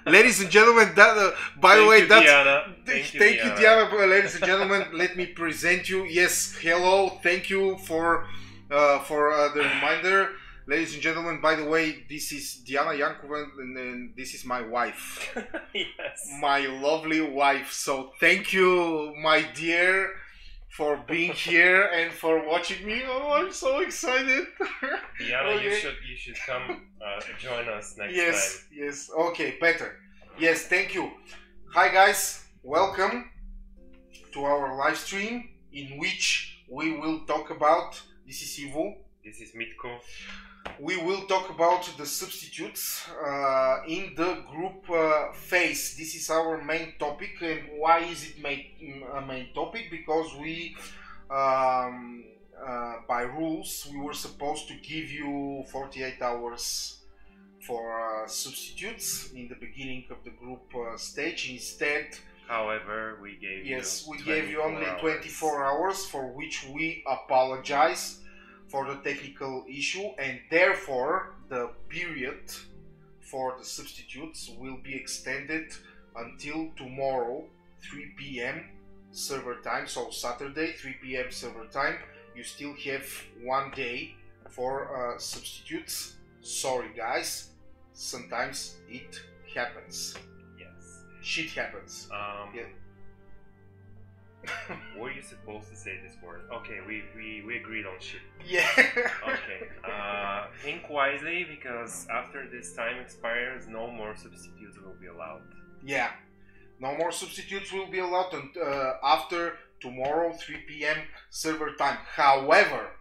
Ladies and gentlemen, by the Thank way, you, that's Diana. thank you, Diana. Ladies and gentlemen, let me present you. Yes, hello. Thank you for the reminder. Ladies and gentlemen, by the way, this is Diana Yankoven, and this is my wife. Yes. My lovely wife. So thank you, my dear, for being here and for watching me. Oh, I'm so excited. Diana, Okay. you should come join us next Yes, time. yes. Okay, better. Yes, thank you. Hi guys, welcome to our live stream in which we will talk about, this is Ivo. This is Mitko. We will talk about the substitutes in the group phase. This is our main topic. And why is it a main topic? Because we by rules we were supposed to give you 48 hours for substitutes in the beginning of the group stage. Instead, however, we gave you only 24 hours, for which we apologize for the technical issue, and therefore the period for the substitutes will be extended until tomorrow 3 p.m. server time. So Saturday 3 p.m. server time. You still have 1 day for substitutes. Sorry guys, sometimes it happens. Yes. Shit happens. Yeah. Were you supposed to say this word? Okay, we agreed on shit. Yeah. Okay. Think wisely, because after this time expires, no more substitutes will be allowed. Yeah. No more substitutes will be allowed after tomorrow 3 p.m. server time. However,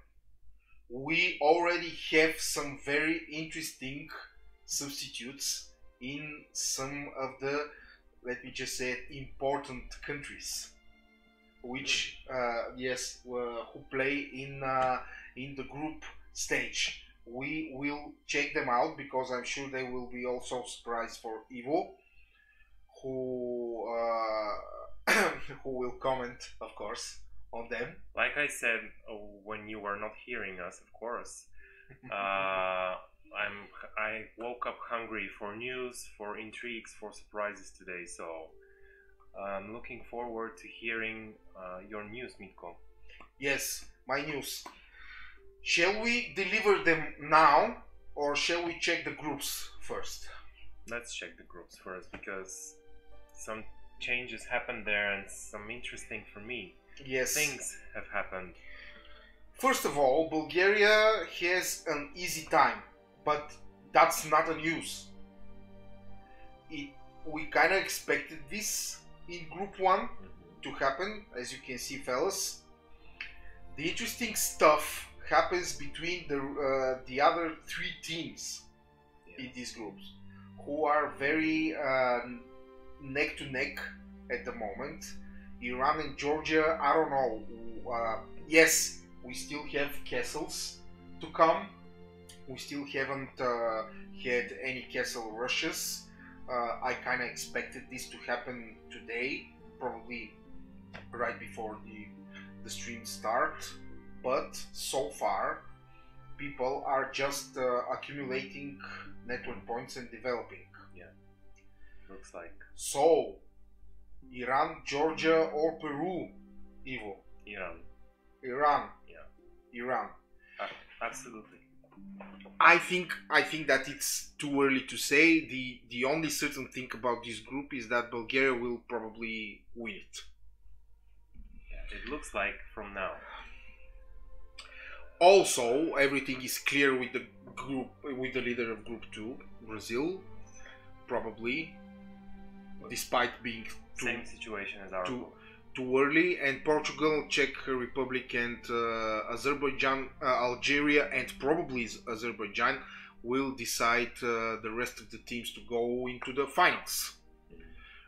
we already have some very interesting substitutes in some of the, let me just say it, important countries, which who play in the group stage. We will check them out because I'm sure they will be also surprised for Ivo, who who will comment, of course, on them. Like I said, when you were not hearing us, of course, I woke up hungry for news, for intrigues, for surprises today. So I'm looking forward to hearing your news, Mitko. Yes, my news. Shall we deliver them now, or shall we check the groups first? Let's check the groups first, because some changes happened there and some interesting, for me, things have happened. First of all, Bulgaria has an easy time, but that's not a news. We kind of expected this in Group 1 to happen, as you can see, fellas. The interesting stuff happens between the other 3 teams in these groups, who are very neck to neck at the moment. Iran and Georgia, I don't know. Yes, we still have castles to come. We still haven't had any castle rushes. I kind of expected this to happen today, probably right before the stream start. But so far, people are just accumulating network points and developing. Yeah, looks like. So, Iran, Georgia, or Peru, Ivo? Iran. Iran. Yeah. Iran. Absolutely. I think that it's too early to say. The only certain thing about this group is that Bulgaria will probably win it. Yeah, it looks like from now. Also, everything is clear with the group, with the leader of Group 2, Brazil, probably, despite being same situation as our group. Too early, and Portugal, Czech Republic, and Azerbaijan, Algeria, and probably Azerbaijan will decide the rest of the teams to go into the finals.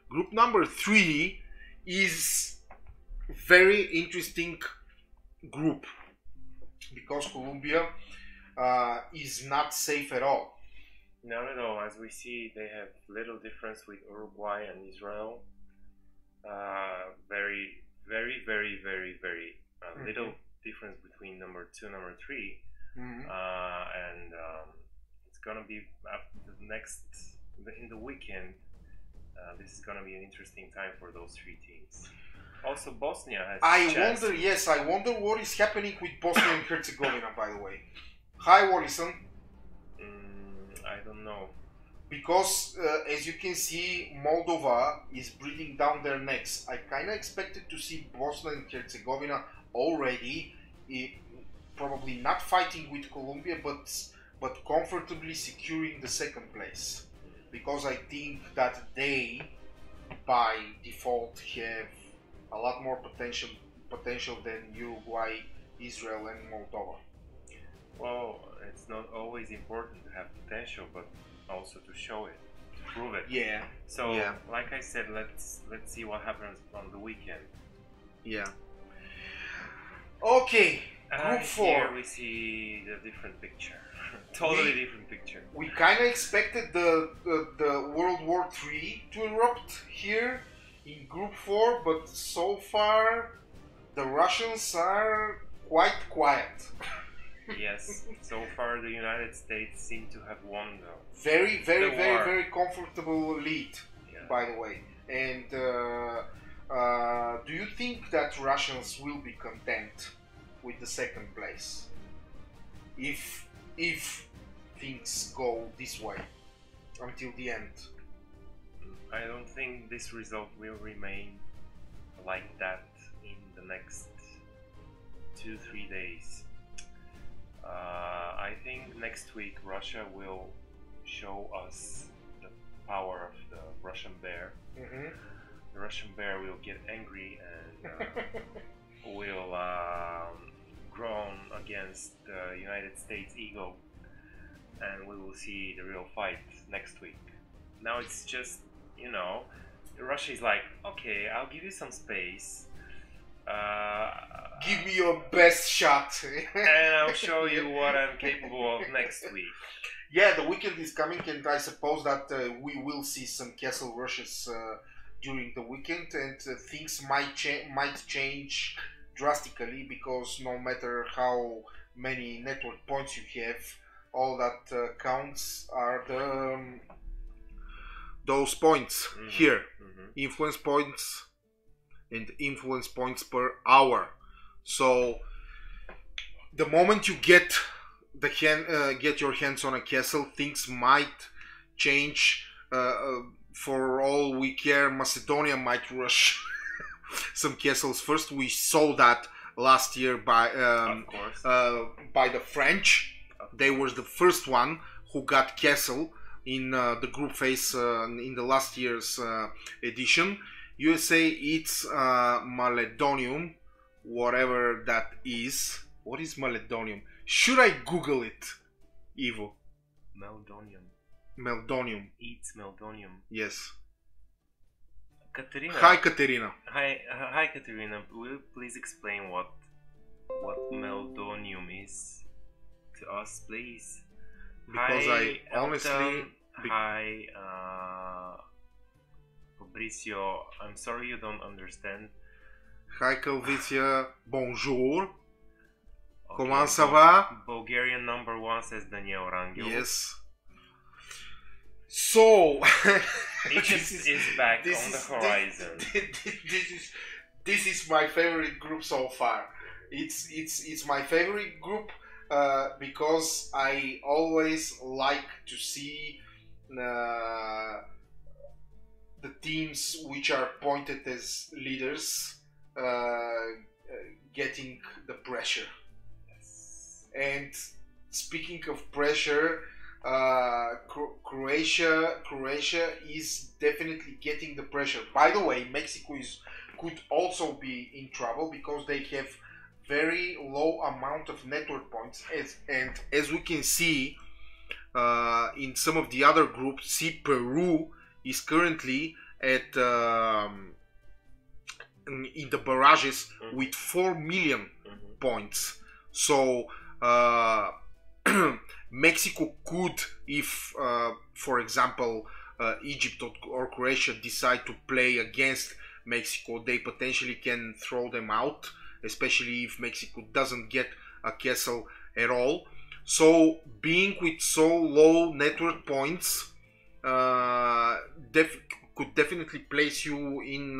Group number 3 is very interesting group, because Colombia is not safe at all. Not at all. As we see, they have little difference with Uruguay and Israel. Very little difference between number 2, number 3, and it's gonna be after the in the weekend, this is gonna be an interesting time for those three teams. Also, Bosnia has. I wonder what is happening with Bosnia and Herzegovina, by the way. Hi, Wallison. I don't know. Because, as you can see, Moldova is breathing down their necks. I kind of expected to see Bosnia and Herzegovina already, probably not fighting with Colombia, but comfortably securing the second place. Because I think that they, by default, have a lot more potential than Uruguay, Israel, and Moldova. Well, it's not always important to have potential, but also to show it, to prove it. Yeah. So, yeah. like I said, let's see what happens on the weekend. Yeah. Okay. Group 4. Here we see the different picture. Totally different picture. We kind of expected the World War III to erupt here in Group 4, but so far the Russians are quite quiet. Yes, so far the United States seem to have won though. Very comfortable lead, yeah. By the way. And do you think that Russians will be content with the second place if things go this way until the end? I don't think this result will remain like that in the next 2-3 days. I think next week Russia will show us the power of the Russian bear. Mm-hmm. The Russian bear will get angry and will groan against the United States ego, and we will see the real fight next week. Now it's just, you know, Russia is like, okay, I'll give you some space. Give me your best shot. And I'll show you what I'm capable of next week. Yeah, the weekend is coming, and I suppose that we will see some castle rushes during the weekend, and things might change drastically, because no matter how many network points you have, all that counts are those points here, influence points and influence points per hour. So the moment you get your hands on a castle, things might change. For all we care, Macedonia might rush some castles first. We saw that last year by the French. They were the first one who got castle in the group phase in the last year's edition. USA, it's Maledonium, whatever that is. What is Maledonium? Should I Google it, Ivo? Meldonium. It's Meldonium. Yes. Katerina. Hi, Katerina. Hi, Katerina. Will you please explain what Meldonium is to us, please? Because hi, I honestly. Hi, Fabricio. I'm sorry you don't understand. Hi, Calvicia. Bonjour. Okay, Comment ça va? Bulgarian number 1 says Daniel Rangel. Yes. So Egypt is back on the horizon. This is my favorite group so far. It's my favorite group because I always like to see the teams which are pointed as leaders getting the pressure. Yes. And speaking of pressure, Croatia is definitely getting the pressure. By the way, Mexico could also be in trouble because they have very low amount of network points, and as we can see in some of the other groups, see Peru is currently at in the barrages with 4 million points. So Mexico could, if for example Egypt or Croatia decide to play against Mexico, they potentially can throw them out, especially if Mexico doesn't get a castle at all. So being with so low network points, uh, could definitely place you in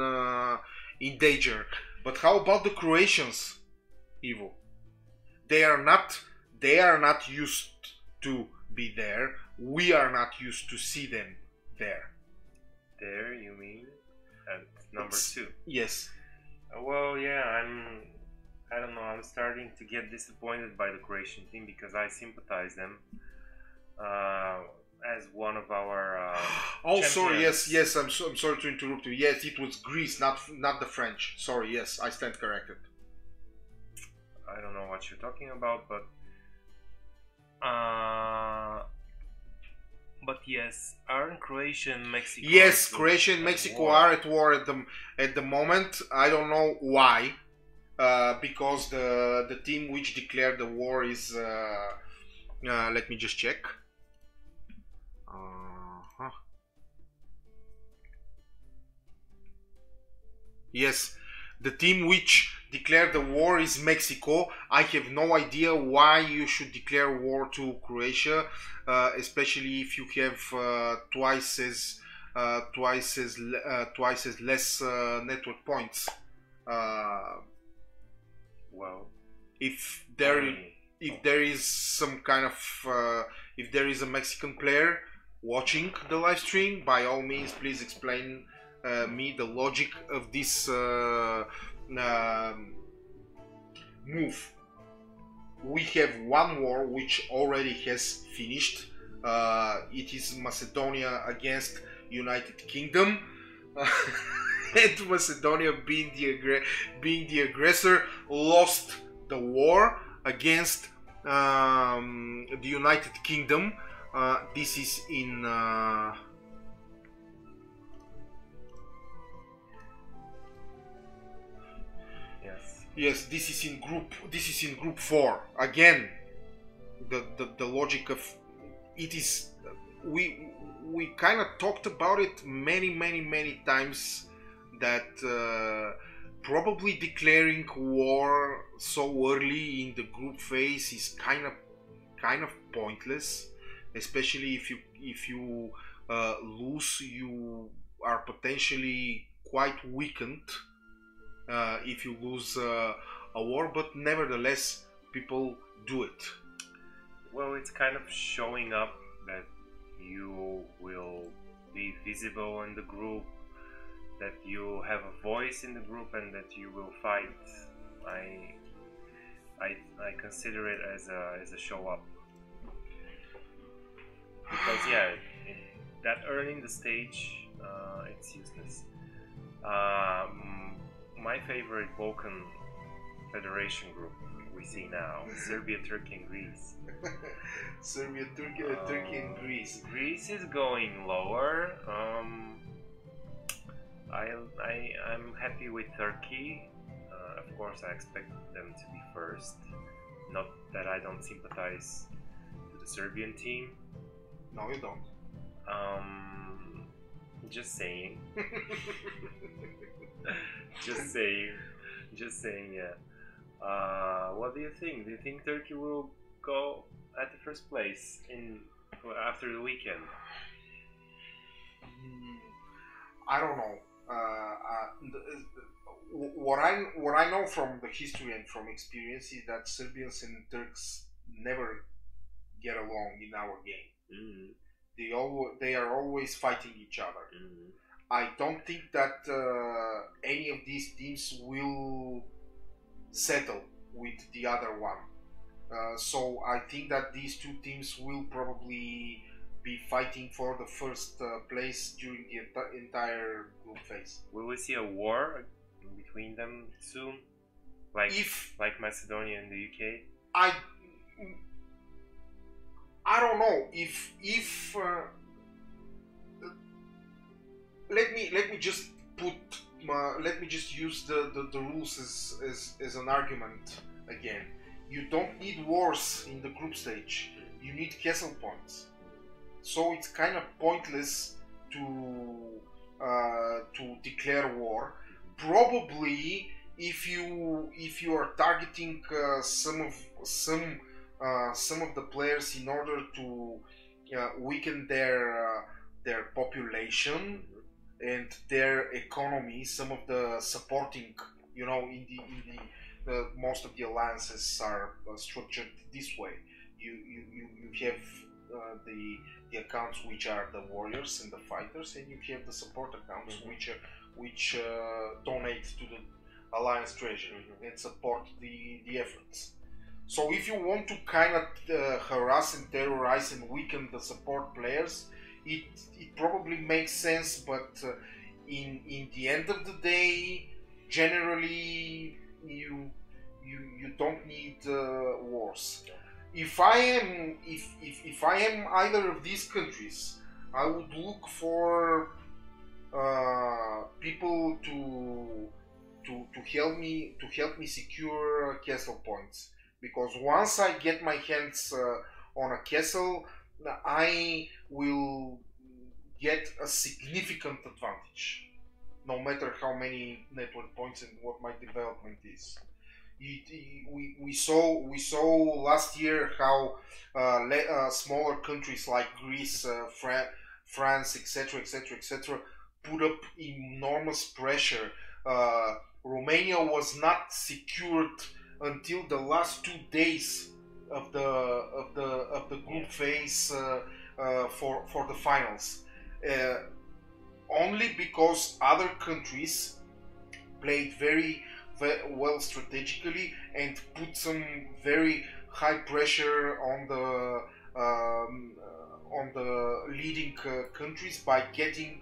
danger. But how about the Croatians, Ivo? They are not used to be there. We are not used to see them there. There, you mean at number 2? Yes. Well, yeah, I don't know. I'm starting to get disappointed by the Croatian team because I sympathize them as one of our. Oh, champions. sorry. Yes. I'm sorry to interrupt you. Yes, it was Greece, not the French. Sorry. Yes, I stand corrected. I don't know what you're talking about, but yes, aren't Croatia and Mexico? Yes, Croatia and Mexico are at war at the moment. I don't know why. Because the team which declared the war is let me just check. Yes, the team which declared the war is Mexico. I have no idea why you should declare war to Croatia, especially if you have twice as less network points. Well, if there is some kind of if there is a Mexican player watching the live stream, by all means, please explain me the logic of this move. We have one war which already has finished. It is Macedonia against United Kingdom. And Macedonia, being the aggressor, lost the war against the United Kingdom. This is in yes. This is in group 4. Again, the logic of it is we kind of talked about it many times, that probably declaring war so early in the group phase is kind of pointless, especially if you lose. You are potentially quite weakened if you lose a war, but nevertheless people do it. Well, it's kind of showing up that you will be visible in the group, that you have a voice in the group, and that you will fight. I consider it as a show up, because yeah, that early in the stage, it's useless. My favorite Balkan Federation group we see now: Serbia, Turkey, and Greece. Serbia, Turkey, and Greece. Greece is going lower. I'm happy with Turkey. Of course, I expect them to be first. Not that I don't sympathize to the Serbian team. No, you don't. Just saying. Just saying. Yeah. What do you think? Do you think Turkey will go at the first place after the weekend? I don't know. What I know from the history and from experience is that Serbians and Turks never get along in our game. Mm-hmm. They are always fighting each other. Mm-hmm. I don't think that any of these teams will settle with the other one. So I think that these two teams will probably be fighting for the first place during the entire group phase. Will we see a war between them soon? Like Macedonia and the UK? I don't know if let me just use the rules as an argument again. You don't need wars in the group stage. You need castle points. So it's kind of pointless to declare war. Probably if you are targeting some of the players in order to weaken their their population and their economy, some of the supporting, most of the alliances are structured this way. You have the accounts which are the warriors and the fighters, and you have the support accounts which donate to the alliance treasury and support the efforts. So if you want to kind of harass and terrorize and weaken the support players, it probably makes sense, but in the end of the day, generally you don't need wars. If I am either of these countries, I would look for people to help me secure castle points, because once I get my hands on a castle, I will get a significant advantage, no matter how many network points and what my development is. We saw last year how smaller countries like Greece, France, etc., put up enormous pressure. Romania was not secured until the last 2 days of the group phase for the finals, only because other countries played very well strategically and put some very high pressure on the leading countries by getting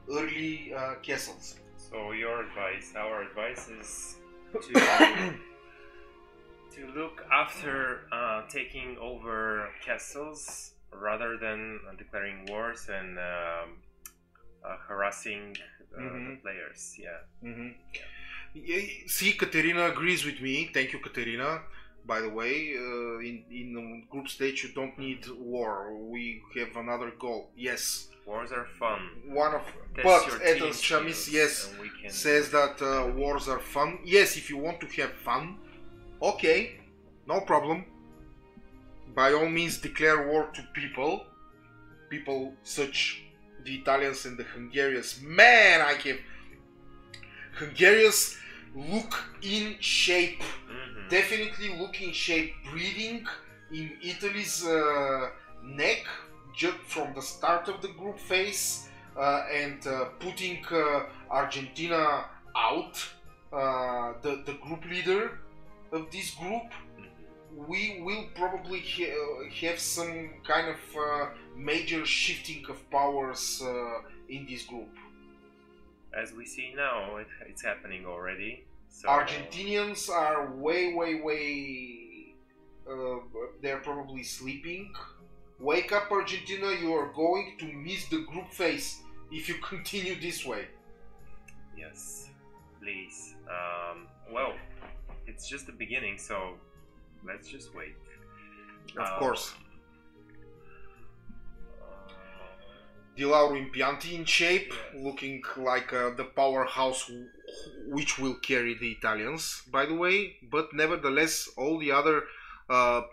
early castles. So your advice, our advice is to to look after taking over castles rather than declaring wars and harassing the players. See, Katerina agrees with me. Thank you, Katerina. By the way, in group stage, you don't need war. We have another goal. Yes. Wars are fun. But Ethos Chamis, yes, says that wars are fun. Yes, if you want to have fun, okay, no problem. By all means, declare war to people such the Italians and the Hungarians. Man, Hungarians look in shape. Definitely look in shape. Breathing in Italy's neck just from the start of the group phase, and putting Argentina out, the group leader of this group. We will probably have some kind of major shifting of powers in this group. As we see now, it's happening already. So Argentinians are way, they're probably sleeping. Wake up, Argentina, you are going to miss the group phase if you continue this way. Yes, please. Well, it's just the beginning, so let's just wait. Of course. Di Lauro Impianti in shape, looking like the powerhouse which will carry the Italians, by the way. But nevertheless, all the other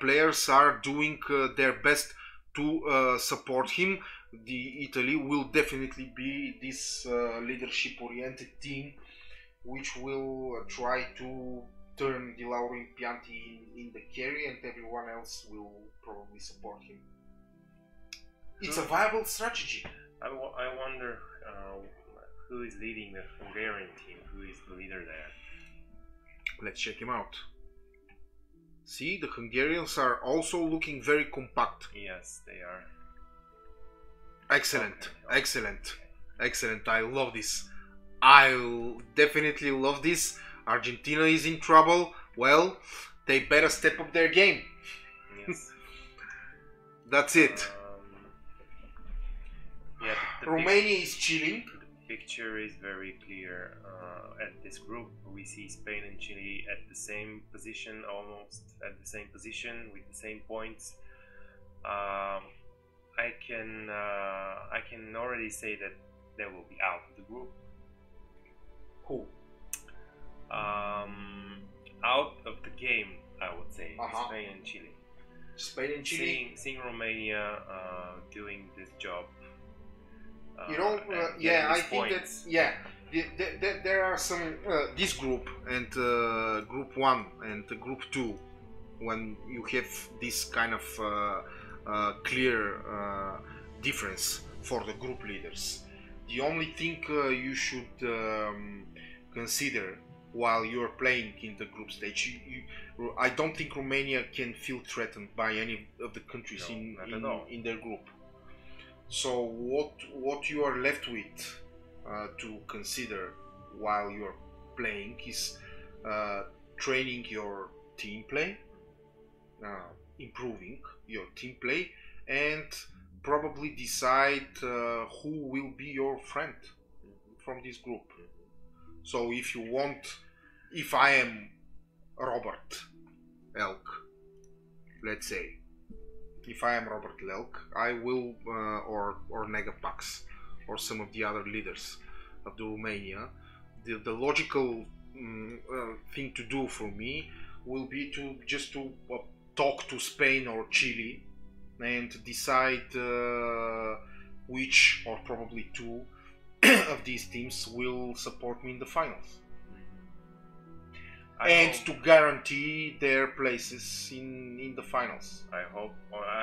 players are doing their best to support him. Italy will definitely be this leadership-oriented team, which will try to turn Di Lauro Impianti in the carry, and everyone else will probably support him. It's a viable strategy. I wonder who is leading the Hungarian team, who is the leader there. Let's check him out. See, the Hungarians are also looking very compact. Yes, they are. Excellent, excellent. I love this. I definitely love this. Argentina is in trouble. Well, they better step up their game. Yes. That's it. Yeah, Romania is chilling. The picture is very clear. At this group, we see Spain and Chile at the same position, almost at the same position with the same points. I can already say that they will be out of the group. Who? Out of the game, I would say. Spain and Chile. Spain and Chile. Seeing Romania doing this job Yeah, I think that's there are some this group and group 1 and group 2, when you have this kind of clear difference for the group leaders. The only thing you should consider while you're playing in the group stage, I don't think Romania can feel threatened by any of the countries in their group. So what you are left with to consider while you're playing is training your team play, improving your team play, and probably decide who will be your friend from this group. So if I am Robert Elk, let's say, if I am Robert Elk, I will, or Negapax, or some of the other leaders of the Romania, the logical thing to do for me will be to talk to Spain or Chile and decide which, or probably two, of these teams will support me in the finals, and to guarantee their places in the finals. I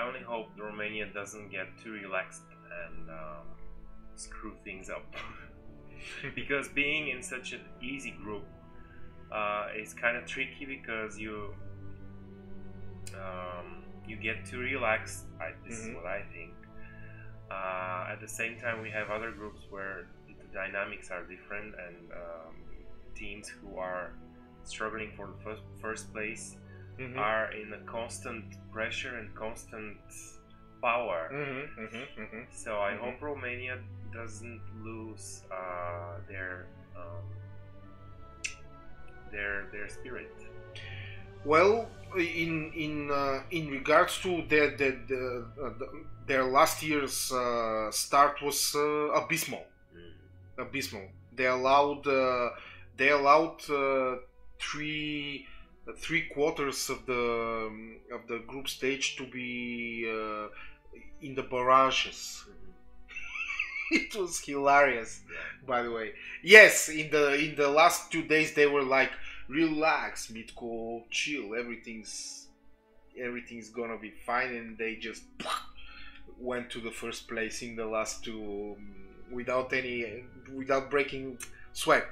only hope Romania doesn't get too relaxed and screw things up. Because being in such an easy group is kind of tricky, because you get too relaxed. This is what I think. At the same time, we have other groups where the dynamics are different, and teams who are struggling for the first place are in a constant pressure and constant power. So I hope Romania doesn't lose their spirit. Well, in regards to their last year's start was abysmal. Abysmal. They allowed three quarters of the group stage to be in the barrages. It was hilarious, by the way. Yes, in the last 2 days they were like, relax, Mitko, chill, everything's gonna be fine, and they just went to the first place in the last two without breaking sweat.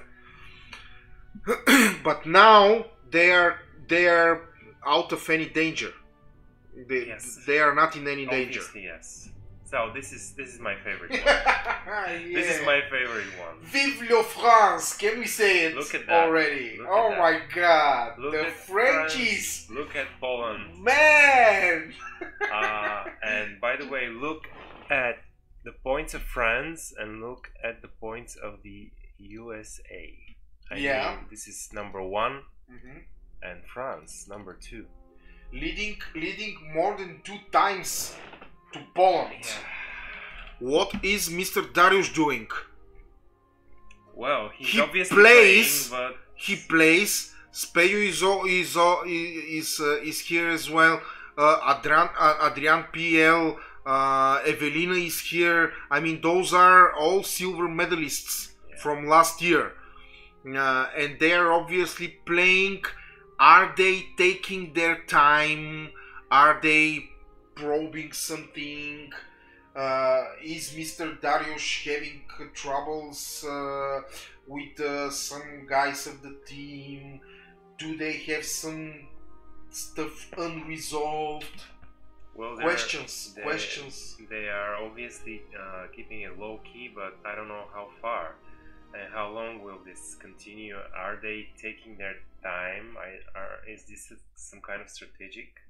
But now they are out of any danger. They are not in any danger. Obviously, yes. So this is my favorite one. Yeah. This is my favorite one. Vive la France! Can we say it? Look at that already? Oh my God! Look the at Frenchies! France. Look at Poland. Man! And by the way, look at the points of France and look at the points of the USA. I mean, this is number 1, and France number 2. Leading more than 2 times to Poland. Yeah. What is Mr. Dariusz doing? Well, he obviously plays. Playing, but he plays. Speyu is here as well. Adrian PL, Evelina is here. I mean, those are all silver medalists from last year, and they are obviously playing. Are they taking their time? Are they probing something? Is Mr. Dariusz having troubles with some guys of the team? Do they have some stuff unresolved? Well, questions. They are obviously keeping it low key, but I don't know how far and how long will this continue. Are they taking their time? Is this some kind of strategic?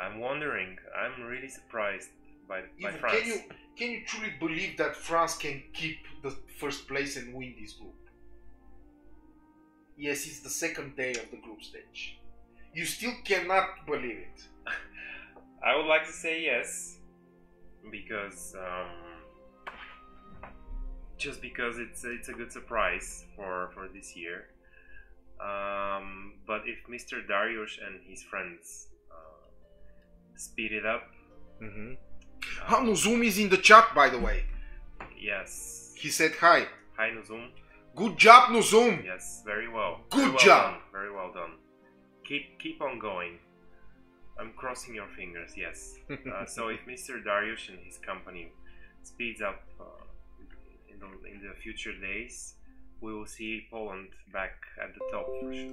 I'm wondering. I'm really surprised by France. Can you truly believe that France can keep the first place and win this group? Yes, it's the second day of the group stage. You still cannot believe it. I would like to say yes, because just because it's a good surprise for this year. But if Mr. Dariusz and his friends speed it up. Zoom is in the chat, by the way. Yes. He said hi. Hi, Nuzum. Good job, Nuzum. Yes, very well. Good Very well job. done. Very well done. Keep on going. I'm crossing your fingers. Yes. So if Mr. Dariush and his company speeds up in the future days, we will see Poland back at the top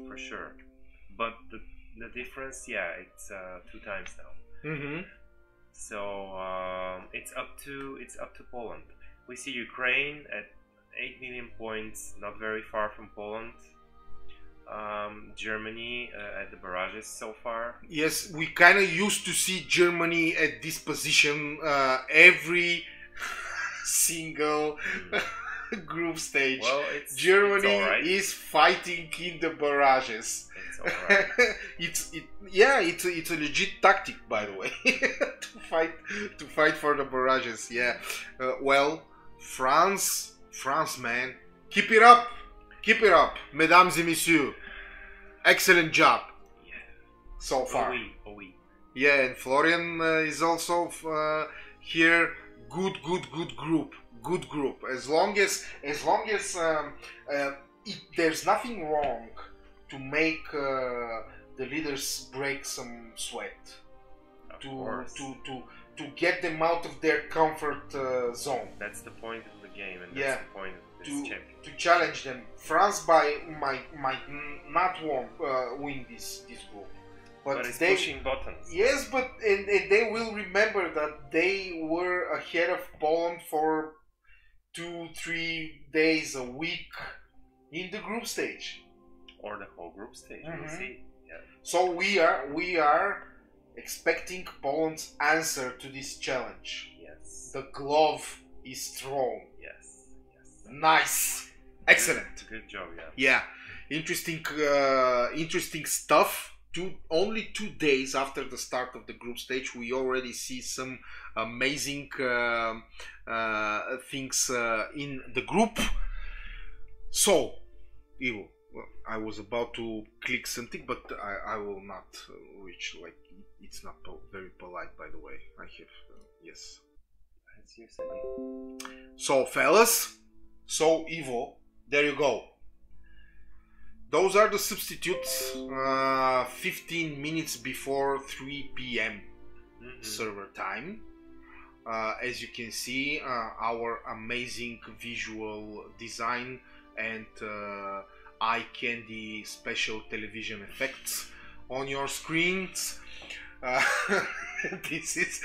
for sure. But the difference, yeah, it's 2 times now. Mm-hmm. So it's up to Poland. We see Ukraine at 8 million points, not very far from Poland. Germany at the barrages so far. Yes, we kind of used to see Germany at this position every single group stage. Well, Germany it's all right. is fighting in the barrages. It's all right. it's a legit tactic, by the way, to fight for the barrages. Yeah. Well, France, man, keep it up, mesdames et messieurs. Excellent job. Yeah. So far. Oui. Yeah, and Florian is also here. Good group. Good group. As long as there's nothing wrong to make the leaders break some sweat, to get them out of their comfort zone. That's the point of the game, and that's the point of this championship. To challenge them. France might not win this group, but it's they, pushing buttons. Yes, but and they will remember that they were ahead of Poland for 2-3 days a week in the group stage, or the whole group stage. We'll see. Yeah. So we are expecting Poland's answer to this challenge. Yes. The glove is thrown. Yes. Nice. Excellent. Good job. Yeah. Interesting stuff. Only 2 days after the start of the group stage, we already see some amazing things in the group. So, Ivo, I was about to click something, but I will not reach. Like, it's not very polite, by the way. I have yes. So, fellas. So, Ivo, there you go. Those are the substitutes 15 minutes before 3 p.m. server time. As you can see, our amazing visual design and eye candy special television effects on your screens. This is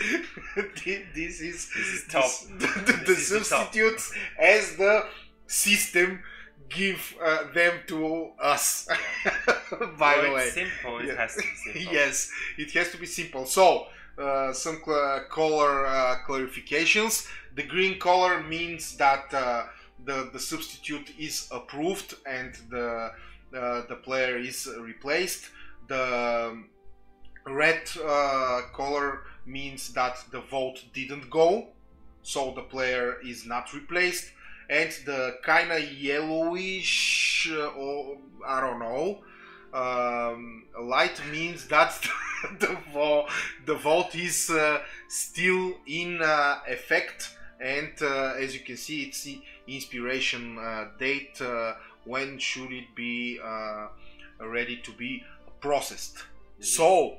top. The substitutes as the system give them to us. By the way, it's simple. It has to be simple. Yes, it has to be simple. So some color clarifications. The green color means that the substitute is approved and the player is replaced. The red color means that the vote didn't go, so the player is not replaced. And the kind of yellowish, or I don't know, light means that the vote is still in effect. And as you can see, it's the inspiration date. When should it be ready to be processed? So,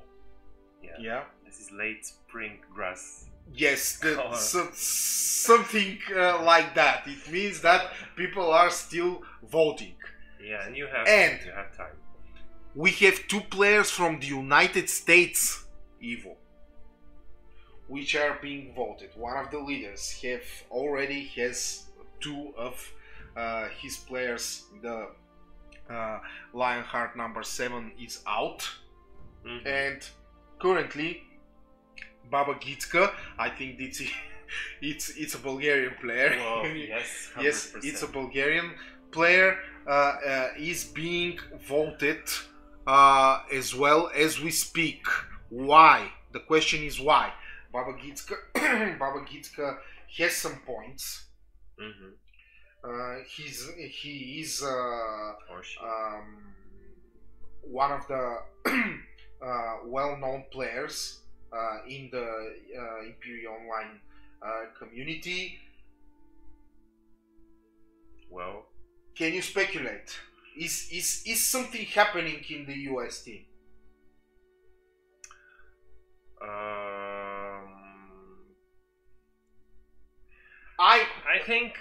yeah. This is late spring grass. Yes, something like that. It means that people are still voting. Yeah, and you have time. We have 2 players from the United States, Ivo, which are being voted. One of the leaders has 2 of his players. The Lionheart number 7 is out, and currently Baba Gitska, I think it's a Bulgarian player. Whoa, yes, 100%. Yes, it's a Bulgarian player. Is being voted as well as we speak. Why? The question is why. Baba Gitska has some points. He is one of the well-known players in the Imperial Online community. Well, Can you speculate? Is something happening in the US team? I think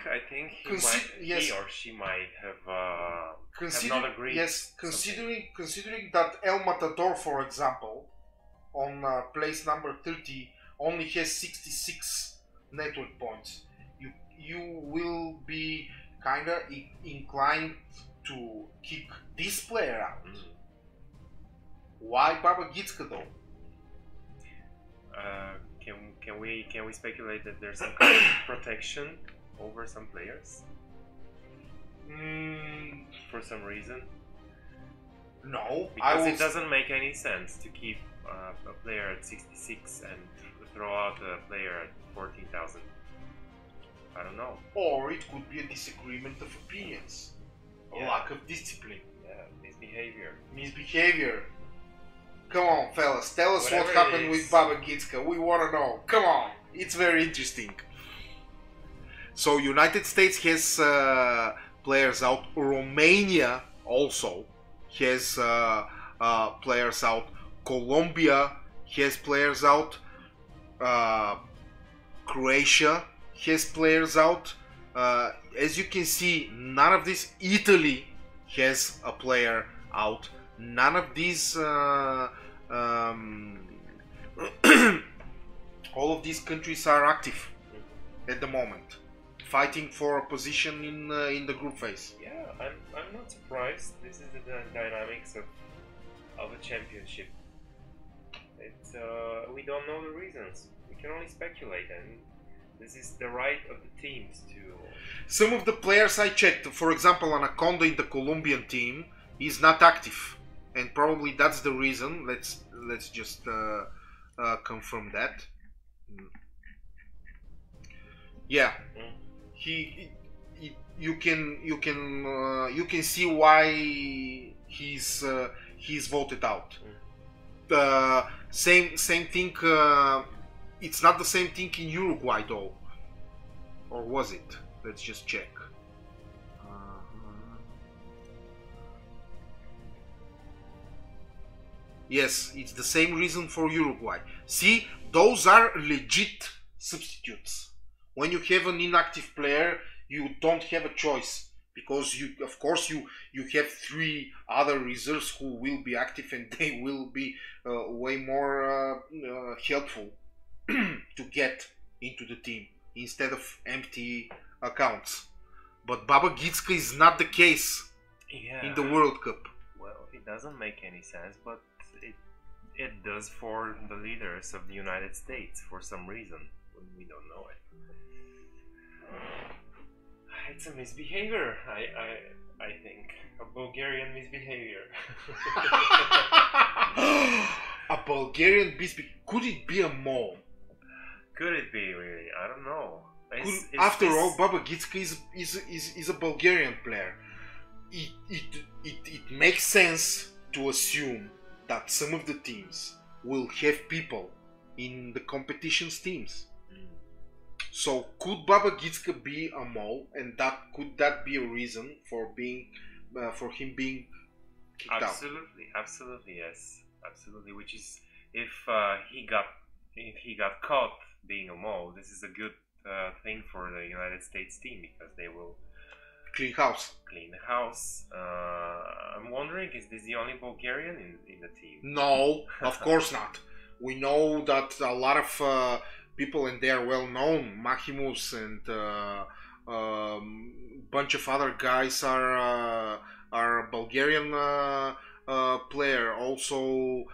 he or she might have not agreed. Yes, considering that El Matador, for example, on place number 30, only has 66 network points. You will be kinda inclined to kick this player out. Why Baba Gitska though? Can we speculate that there's some kind of protection over some players for some reason? No, because it doesn't make any sense to keep a player at 66 and throw out a player at 14,000. I don't know. Or it could be a disagreement of opinions, a lack of discipline, misbehavior. Come on, fellas, tell us what happened with Baba Gitska. We want to know. Come on, it's very interesting. So, United States has players out. Romania also has players out. Colombia has players out. Croatia has players out. As you can see, none of this. Italy has a player out. None of these, all of these countries are active at the moment, fighting for a position in the group phase. Yeah, I'm not surprised. This is the dynamics of a championship. We don't know the reasons. We can only speculate, and this is the right of the teams to. Some of the players I checked, for example, Anaconda in the Colombian team is not active. And probably that's the reason. Let's just confirm that. Yeah, you can see why he's voted out. Same thing. It's not the same thing in Uruguay though, or was it? Let's just check. Yes, it's the same reason for Uruguay. See, those are legit substitutes. When you have an inactive player, you don't have a choice, because of course you have three other reserves who will be active, and they will be way more helpful to get into the team instead of empty accounts. But Baba Gitska is not the case in the World Cup. Well, it doesn't make any sense, but it does for the leaders of the United States for some reason. We don't know it. It's a misbehavior, I think. A Bulgarian misbehavior. A Bulgarian misbehavior? Could it be a mole? Could it be, really? I don't know. After all, Baba Gitska is a Bulgarian player. It makes sense to assume that some of the teams will have people in the competition's teams. So could Baba Gitska be a mole, and could that be a reason for him being kicked out? Absolutely, yes, absolutely. Which is, if he got caught being a mole, this is a good thing for the United States team, because they will clean the house. I'm wondering, is this the only Bulgarian in the team? No, of course not. We know that a lot of people, and they are well known, Maximus and bunch of other guys are Bulgarian player. Also,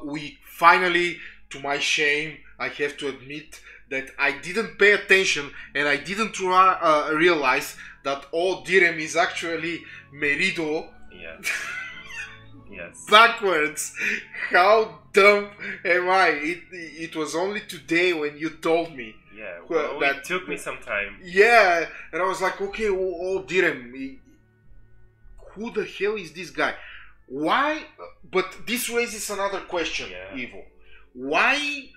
we finally, to my shame, I have to admit that I didn't pay attention, and I didn't realize that Direm is actually Merido. Yeah. Yes. Backwards. How dumb am I? It was only today when you told me. Yeah, well, it took me some time. Yeah, and I was like, okay, Direm, who the hell is this guy? Why? But this raises another question, Ivo. Why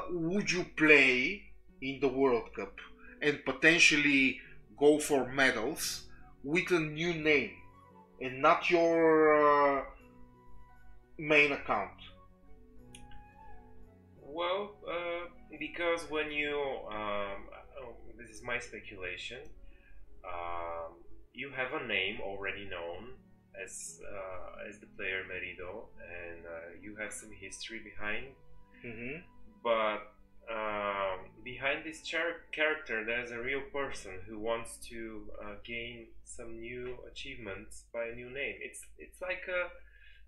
would you play in the World Cup and potentially go for medals with a new name and not your main account? Well, because when you, this is my speculation, you have a name already known as the player Merido, and you have some history behind. Mm-hmm. But behind this character, there's a real person who wants to gain some new achievements by a new name. It's like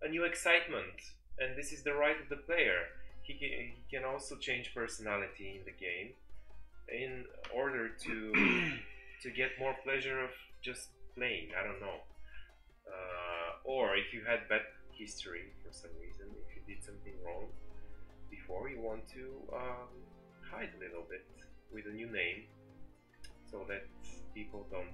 a new excitement, and this is the right of the player. He can also change personality in the game in order to get more pleasure of just playing. I don't know. Or if you had bad history for some reason, if you did something wrong before, you want to hide a little bit with a new name so that people don't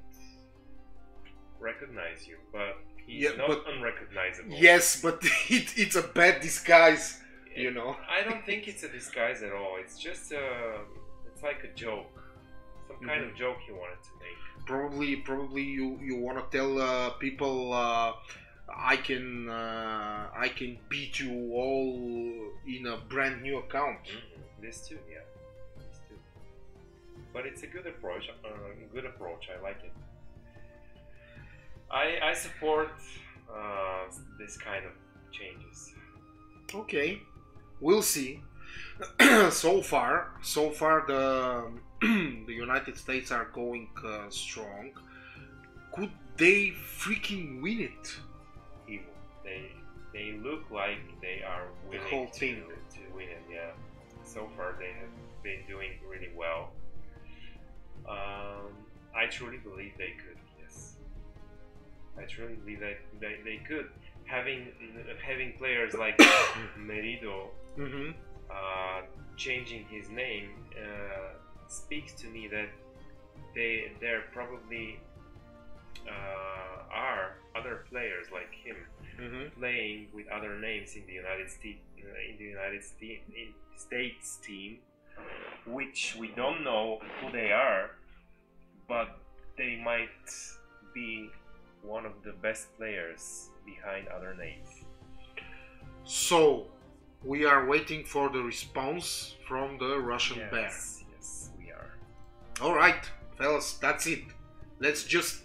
recognize you. But he's not unrecognizable. Yes, but it's a bad disguise, you know. I don't think it's a disguise at all. It's just it's like a joke, some kind of joke he wanted to make. Probably you want to tell people I can beat you all in a brand new account. This too, yeah. This too. But it's a good approach. I like it. I support this kind of changes. Okay, we'll see. so far the the United States are going strong. Could they freaking win it? They look like they are willing to win it. Yeah. So far they have been doing really well. I truly believe they could. Yes. I truly believe that they could. Having players like Merido changing his name speaks to me that there probably are other players like him playing with other names in the United States team, which we don't know who they are, but they might be one of the best players behind other names. So we are waiting for the response from the Russian bear. Yes, we are. All right, fellas, that's it. Let's just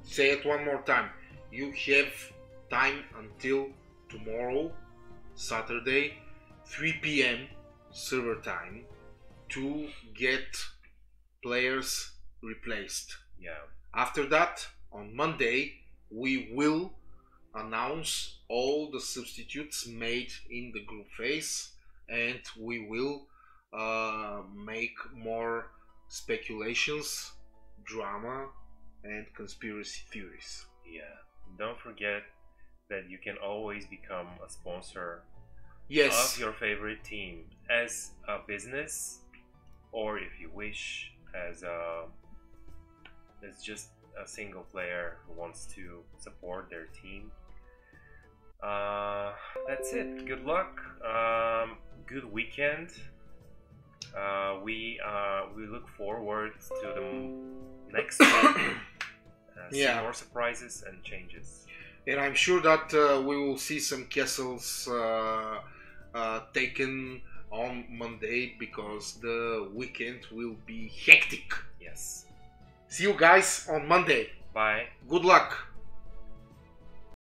say it one more time. You have time until tomorrow, Saturday, 3 p.m. server time, to get players replaced. Yeah. After that, on Monday, we will announce all the substitutes made in the group phase, and we will make more speculations, drama, and conspiracy theories. Yeah. Don't forget that you can always become a sponsor Yes. of your favorite team as a business, or if you wish, as just a single player who wants to support their team. That's it. Good luck. Good weekend. We look forward to the next week. See more surprises and changes. And I'm sure that we will see some castles taken on Monday, because the weekend will be hectic. Yes. See you guys on Monday. Bye. Good luck.